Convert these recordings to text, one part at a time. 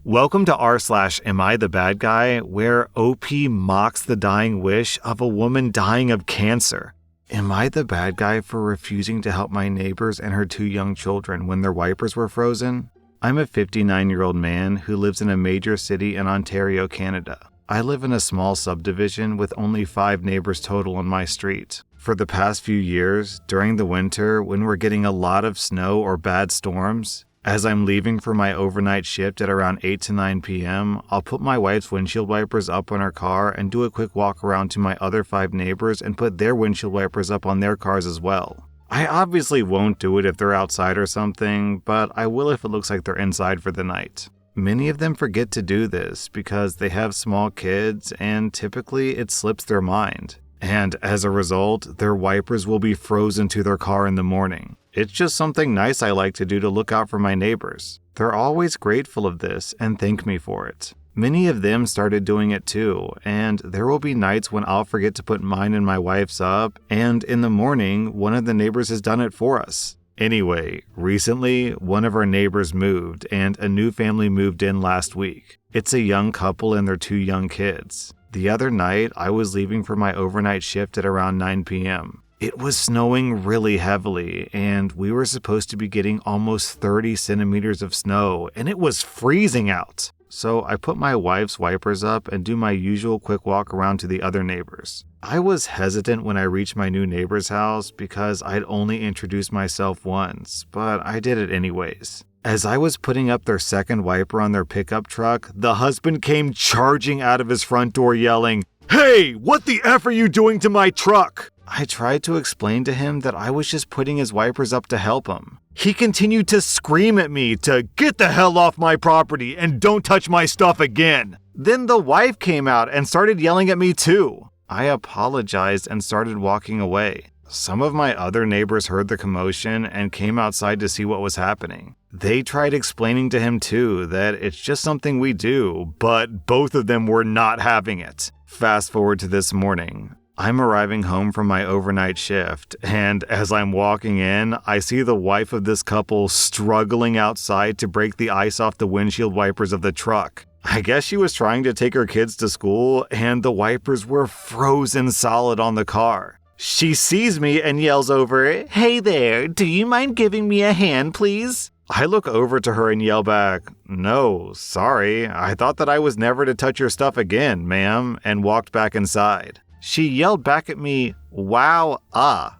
Welcome to rSlash Am I the Bad Guy, where OP mocks the dying wish of a woman dying of cancer. Am I the bad guy for refusing to help my neighbors and her 2 young children when their wipers were frozen? I'm a 59-year-old man who lives in a major city in Ontario, Canada. I live in a small subdivision with only 5 neighbors total on my street. For the past few years, during the winter when we're getting a lot of snow or bad storms, as I'm leaving for my overnight shift at around 8 to 9 p.m., I'll put my wife's windshield wipers up on her car and do a quick walk around to my other 5 neighbors and put their windshield wipers up on their cars as well. I obviously won't do it if they're outside or something, but I will if it looks like they're inside for the night. Many of them forget to do this because they have small kids and typically it slips their mind. And as a result, their wipers will be frozen to their car in the morning. It's just something nice I like to do to look out for my neighbors. They're always grateful of this and thank me for it. Many of them started doing it too, and there will be nights when I'll forget to put mine and my wife's up, and in the morning, one of the neighbors has done it for us. Anyway, recently, one of our neighbors moved, and a new family moved in last week. It's a young couple and their 2 young kids. The other night, I was leaving for my overnight shift at around 9 p.m. It was snowing really heavily, and we were supposed to be getting almost 30 centimeters of snow, and it was freezing out. So I put my wife's wipers up and do my usual quick walk around to the other neighbors. I was hesitant when I reached my new neighbor's house because I'd only introduced myself once, but I did it anyways. As I was putting up their second wiper on their pickup truck, the husband came charging out of his front door yelling, "Hey, what the F are you doing to my truck?" I tried to explain to him that I was just putting his wipers up to help him. He continued to scream at me to get the hell off my property and don't touch my stuff again. Then the wife came out and started yelling at me too. I apologized and started walking away. Some of my other neighbors heard the commotion and came outside to see what was happening. They tried explaining to him too that it's just something we do, but both of them were not having it. Fast forward to this morning. I'm arriving home from my overnight shift, and as I'm walking in, I see the wife of this couple struggling outside to break the ice off the windshield wipers of the truck. I guess she was trying to take her kids to school, and the wipers were frozen solid on the car. She sees me and yells over, "Hey there, do you mind giving me a hand, please?" I look over to her and yell back, "No, sorry, I thought that I was never to touch your stuff again, ma'am," and walked back inside. She yelled back at me, "Wow, wow,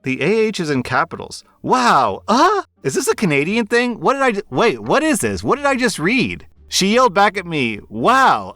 The AH is in capitals. Wow, Is this a Canadian thing? What is this? What did I just read? She yelled back at me, "Wow,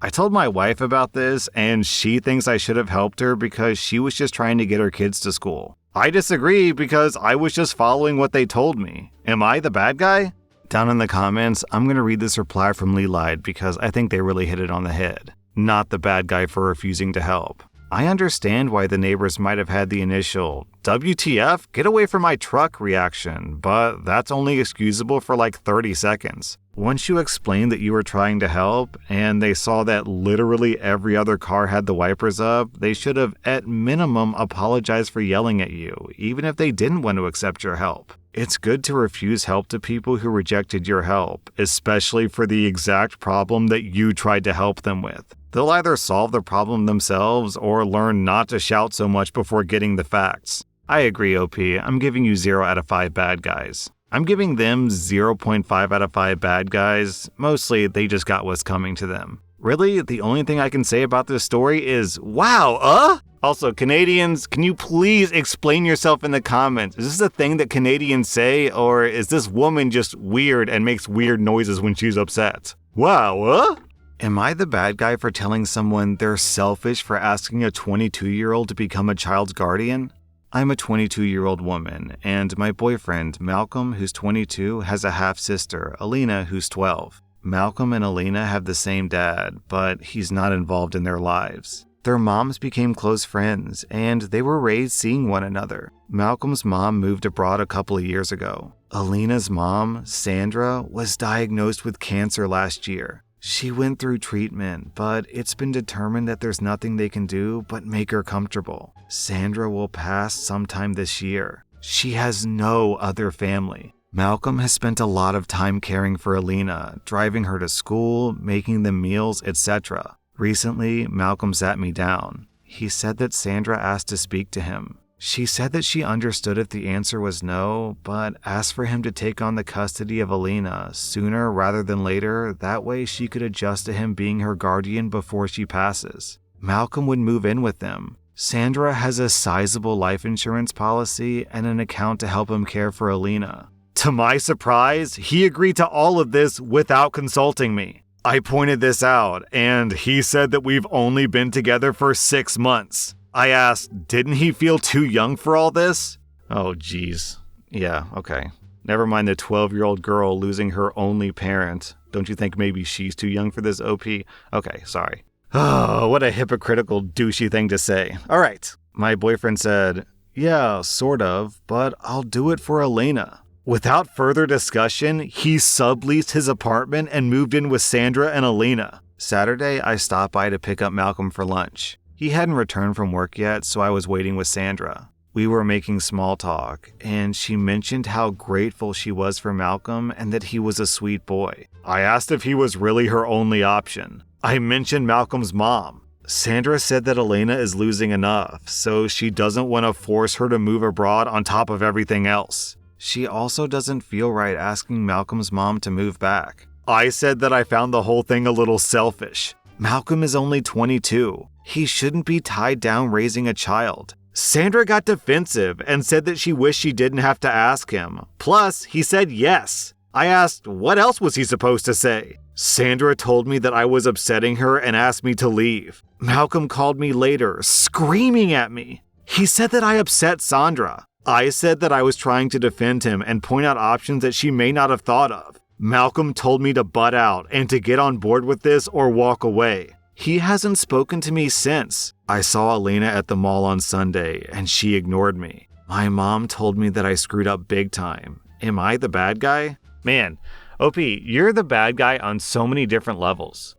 I told my wife about this, and she thinks I should have helped her because she was just trying to get her kids to school. I disagree because I was just following what they told me. Am I the bad guy? Down in the comments, I'm going to read this reply from Leelied because I think they really hit it on the head. Not the bad guy for refusing to help. I understand why the neighbors might have had the initial "WTF, get away from my truck" reaction, but that's only excusable for like 30 seconds. Once you explained that you were trying to help, and they saw that literally every other car had the wipers up, they should have at minimum apologized for yelling at you, even if they didn't want to accept your help. It's good to refuse help to people who rejected your help, especially for the exact problem that you tried to help them with. They'll either solve the problem themselves or learn not to shout so much before getting the facts. I agree, OP. I'm giving you 0 out of 5 bad guys. I'm giving them 0.5 out of 5 bad guys. Mostly, they just got what's coming to them. Really, the only thing I can say about this story is, wow, Also, Canadians, can you please explain yourself in the comments? Is this a thing that Canadians say, or is this woman just weird and makes weird noises when she's upset? Wow, Am I the bad guy for telling someone they're selfish for asking a 22-year-old to become a child's guardian? I'm a 22-year-old woman, and my boyfriend, Malcolm, who's 22, has a half-sister, Alina, who's 12. Malcolm and Alina have the same dad, but he's not involved in their lives. Their moms became close friends, and they were raised seeing one another. Malcolm's mom moved abroad a couple of years ago. Alina's mom, Sandra, was diagnosed with cancer last year. She went through treatment, but it's been determined that there's nothing they can do but make her comfortable. Sandra will pass sometime this year. She has no other family. Malcolm has spent a lot of time caring for Alina, driving her to school, making them meals, etc. Recently, Malcolm sat me down. He said that Sandra asked to speak to him. She said that she understood if the answer was no, but asked for him to take on the custody of Alina sooner rather than later, that way she could adjust to him being her guardian before she passes. Malcolm would move in with them. Sandra has a sizable life insurance policy and an account to help him care for Alina. To my surprise, he agreed to all of this without consulting me. I pointed this out, and he said that we've only been together for 6 months. I asked, didn't he feel too young for all this? Oh, geez. Yeah, okay. Never mind the 12-year-old girl losing her only parent. Don't you think maybe she's too young for this, OP? Okay, sorry. Oh, what a hypocritical, douchey thing to say. All right. My boyfriend said, yeah, sort of, but I'll do it for Elena. Without further discussion, he subleased his apartment and moved in with Sandra and Elena. Saturday, I stopped by to pick up Malcolm for lunch. He hadn't returned from work yet, so I was waiting with Sandra. We were making small talk, and she mentioned how grateful she was for Malcolm and that he was a sweet boy. I asked if he was really her only option. I mentioned Malcolm's mom. Sandra said that Elena is losing enough, so she doesn't want to force her to move abroad on top of everything else. She also doesn't feel right asking Malcolm's mom to move back. I said that I found the whole thing a little selfish. Malcolm is only 22. He shouldn't be tied down raising a child. Sandra got defensive and said that she wished she didn't have to ask him. Plus, he said yes. I asked, what else was he supposed to say? Sandra told me that I was upsetting her and asked me to leave. Malcolm called me later, screaming at me. He said that I upset Sandra. I said that I was trying to defend him and point out options that she may not have thought of. Malcolm told me to butt out and to get on board with this or walk away. He hasn't spoken to me since. I saw Elena at the mall on Sunday and she ignored me. My mom told me that I screwed up big time. Am I the bad guy? Man, OP, you're the bad guy on so many different levels.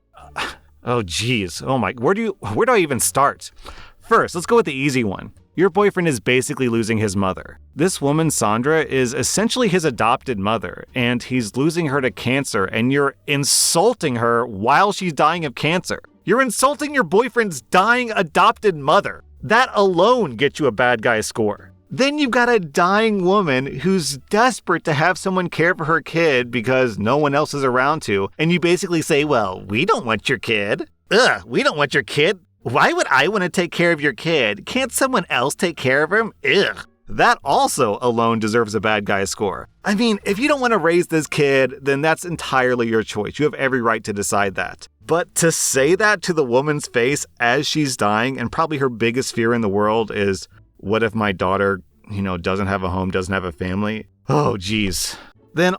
Oh geez, where do I even start? First, let's go with the easy one. Your boyfriend is basically losing his mother. This woman, Sandra, is essentially his adopted mother, and he's losing her to cancer, and you're insulting her while she's dying of cancer. You're insulting your boyfriend's dying adopted mother. That alone gets you a bad guy score. Then you've got a dying woman who's desperate to have someone care for her kid because no one else is around to, and you basically say, well, we don't want your kid. We don't want your kid. Why would I want to take care of your kid? Can't someone else take care of him? That also alone deserves a bad guy score. I mean, if you don't want to raise this kid, then that's entirely your choice. You have every right to decide that. But to say that to the woman's face as she's dying, and probably her biggest fear in the world is, what if my daughter, doesn't have a home, doesn't have a family? Oh, geez. Then...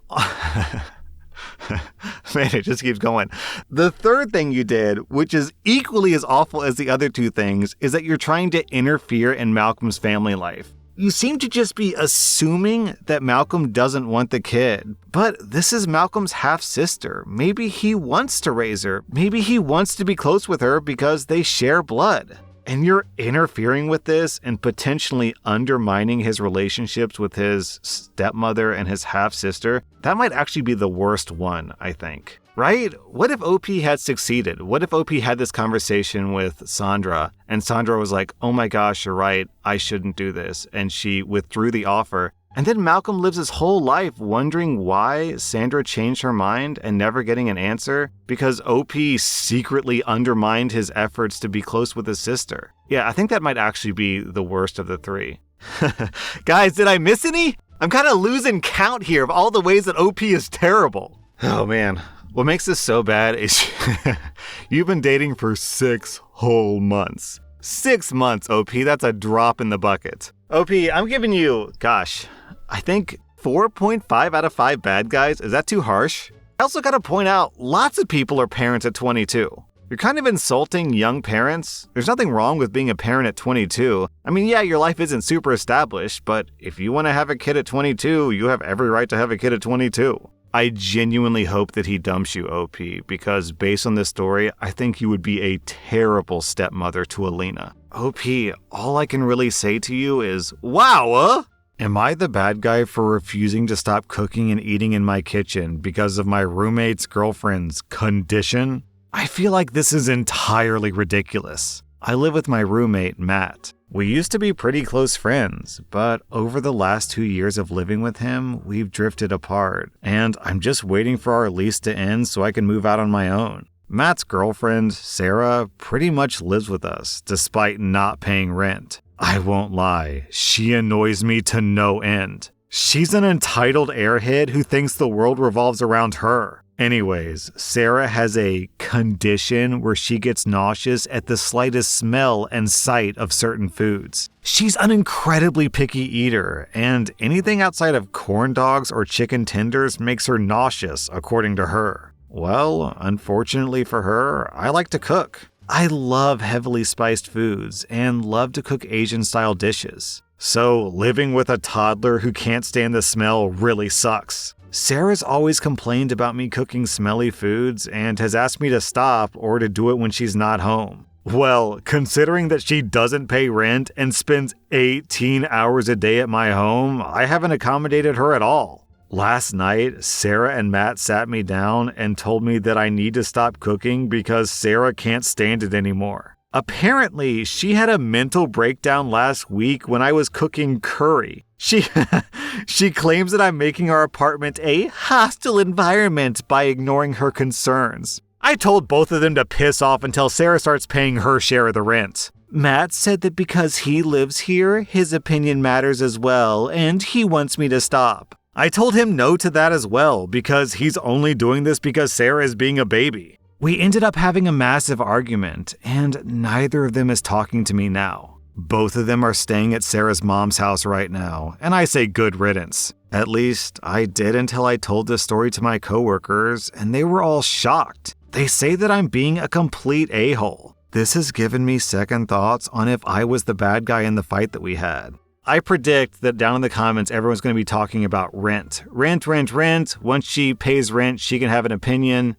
Man, it just keeps going. The third thing you did, which is equally as awful as the other two things, is that you're trying to interfere in Malcolm's family life. You seem to just be assuming that Malcolm doesn't want the kid. But this is Malcolm's half-sister. Maybe he wants to raise her. Maybe he wants to be close with her because they share blood. And you're interfering with this and potentially undermining his relationships with his stepmother and his half-sister. That might actually be the worst one, I think. Right? What if OP had succeeded? What if OP had this conversation with Sandra and Sandra was like, oh my gosh, you're right, I shouldn't do this. And she withdrew the offer. And then Malcolm lives his whole life wondering why Sandra changed her mind and never getting an answer because OP secretly undermined his efforts to be close with his sister. Yeah, I think that might actually be the worst of the three. Guys, did I miss any? I'm kind of losing count here of all the ways that OP is terrible. Oh man, what makes this so bad is you've been dating for 6 whole months. 6 months, OP, that's a drop in the bucket. OP, I'm giving you, I think 4.5 out of 5 bad guys. Is that too harsh? I also gotta point out, lots of people are parents at 22. You're kind of insulting young parents. There's nothing wrong with being a parent at 22. I mean, yeah, your life isn't super established, but if you want to have a kid at 22, you have every right to have a kid at 22. I genuinely hope that he dumps you, OP, because based on this story, I think you would be a terrible stepmother to Alina. OP, all I can really say to you is, wow, Am I the bad guy for refusing to stop cooking and eating in my kitchen because of my roommate's girlfriend's condition? I feel like this is entirely ridiculous. I live with my roommate, Matt. We used to be pretty close friends, but over the last 2 years of living with him, we've drifted apart, and I'm just waiting for our lease to end so I can move out on my own. Matt's girlfriend, Sarah, pretty much lives with us, despite not paying rent. I won't lie, she annoys me to no end. She's an entitled airhead who thinks the world revolves around her. Anyways, Sarah has a condition where she gets nauseous at the slightest smell and sight of certain foods. She's an incredibly picky eater, and anything outside of corn dogs or chicken tenders makes her nauseous, according to her. Well, unfortunately for her, I like to cook. I love heavily spiced foods and love to cook Asian-style dishes. So living with a toddler who can't stand the smell really sucks. Sarah's always complained about me cooking smelly foods and has asked me to stop or to do it when she's not home. Well, considering that she doesn't pay rent and spends 18 hours a day at my home, I haven't accommodated her at all. Last night, Sarah and Matt sat me down and told me that I need to stop cooking because Sarah can't stand it anymore. Apparently, she had a mental breakdown last week when I was cooking curry. She claims that I'm making our apartment a hostile environment by ignoring her concerns. I told both of them to piss off until Sarah starts paying her share of the rent. Matt said that because he lives here, his opinion matters as well, and he wants me to stop. I told him no to that as well, because he's only doing this because Sarah is being a baby. We ended up having a massive argument, and neither of them is talking to me now. Both of them are staying at Sarah's mom's house right now, and I say good riddance. At least, I did until I told this story to my coworkers, and they were all shocked. They say that I'm being a complete a-hole. This has given me second thoughts on if I was the bad guy in the fight that we had. I predict that down in the comments, everyone's going to be talking about rent. Rent. Once she pays rent, she can have an opinion.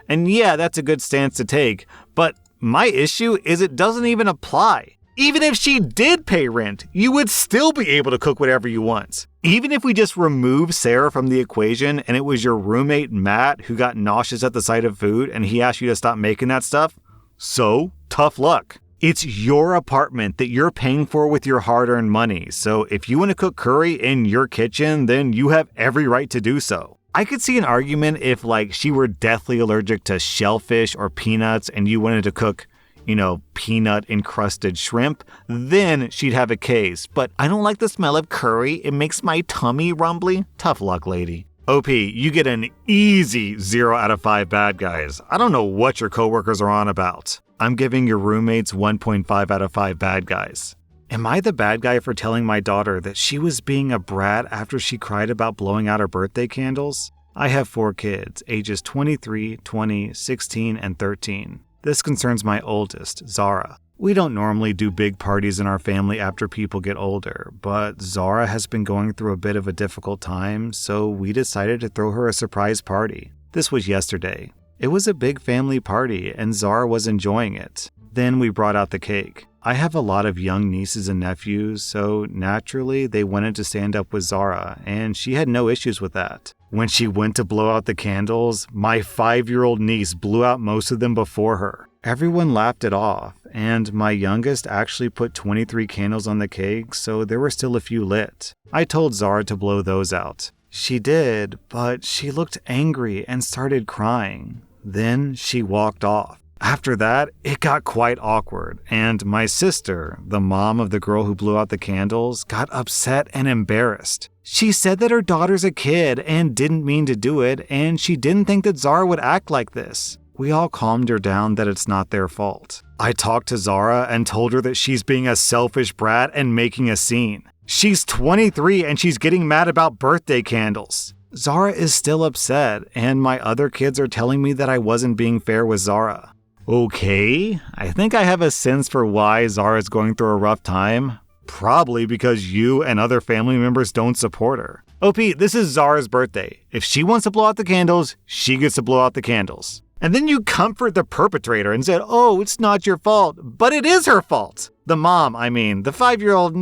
And yeah, that's a good stance to take. But my issue is it doesn't even apply. Even if she did pay rent, you would still be able to cook whatever you want. Even if we just remove Sarah from the equation and it was your roommate Matt who got nauseous at the sight of food and he asked you to stop making that stuff, so tough luck. It's your apartment that you're paying for with your hard-earned money, so if you want to cook curry in your kitchen, then you have every right to do so. I could see an argument if, she were deathly allergic to shellfish or peanuts and you wanted to cook, peanut-encrusted shrimp, then she'd have a case. But I don't like the smell of curry. It makes my tummy rumbly. Tough luck, lady. OP, you get an easy 0 out of 5 bad guys. I don't know what your coworkers are on about. I'm giving your roommates 1.5 out of 5 bad guys. Am I the bad guy for telling my daughter that she was being a brat after she cried about blowing out her birthday candles? I have 4 kids, ages 23, 20, 16, and 13. This concerns my oldest, Zara. We don't normally do big parties in our family after people get older, but Zara has been going through a bit of a difficult time, so we decided to throw her a surprise party. This was yesterday. It was a big family party, and Zara was enjoying it. Then we brought out the cake. I have a lot of young nieces and nephews, so naturally they wanted to stand up with Zara, and she had no issues with that. When she went to blow out the candles, my 5-year-old niece blew out most of them before her. Everyone laughed it off, and my youngest actually put 23 candles on the cake, so there were still a few lit. I told Zara to blow those out. She did, but she looked angry and started crying. Then she walked off. After that, it got quite awkward, and my sister, the mom of the girl who blew out the candles, got upset and embarrassed. She said that her daughter's a kid and didn't mean to do it, and she didn't think that Zara would act like this. We all calmed her down that it's not their fault. I talked to Zara and told her that she's being a selfish brat and making a scene. She's 23 and she's getting mad about birthday candles. Zara is still upset, and my other kids are telling me that I wasn't being fair with Zara. Okay, I think I have a sense for why Zara is going through a rough time. Probably because you and other family members don't support her. OP, this is Zara's birthday. If she wants to blow out the candles, she gets to blow out the candles. And then you comfort the perpetrator and said, oh, it's not your fault, but it is her fault. The mom, the 5-year-old,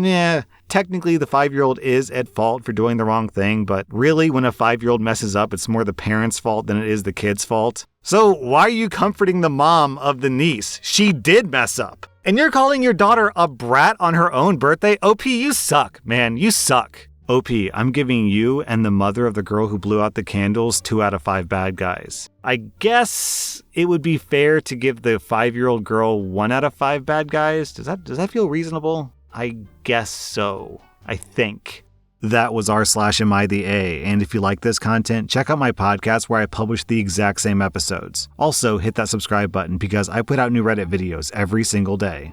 technically the 5-year-old is at fault for doing the wrong thing, but really when a 5-year-old messes up, it's more the parent's fault than it is the kid's fault. So why are you comforting the mom of the niece? She did mess up. And you're calling your daughter a brat on her own birthday? OP, you suck, man. You suck. OP, I'm giving you and the mother of the girl who blew out the candles 2 out of 5 bad guys. I guess it would be fair to give the 5-year-old girl 1 out of 5 bad guys. Does that feel reasonable? I guess so. I think. That was rSlash Am I the A, and if you like this content, check out my podcast where I publish the exact same episodes. Also, hit that subscribe button because I put out new Reddit videos every single day.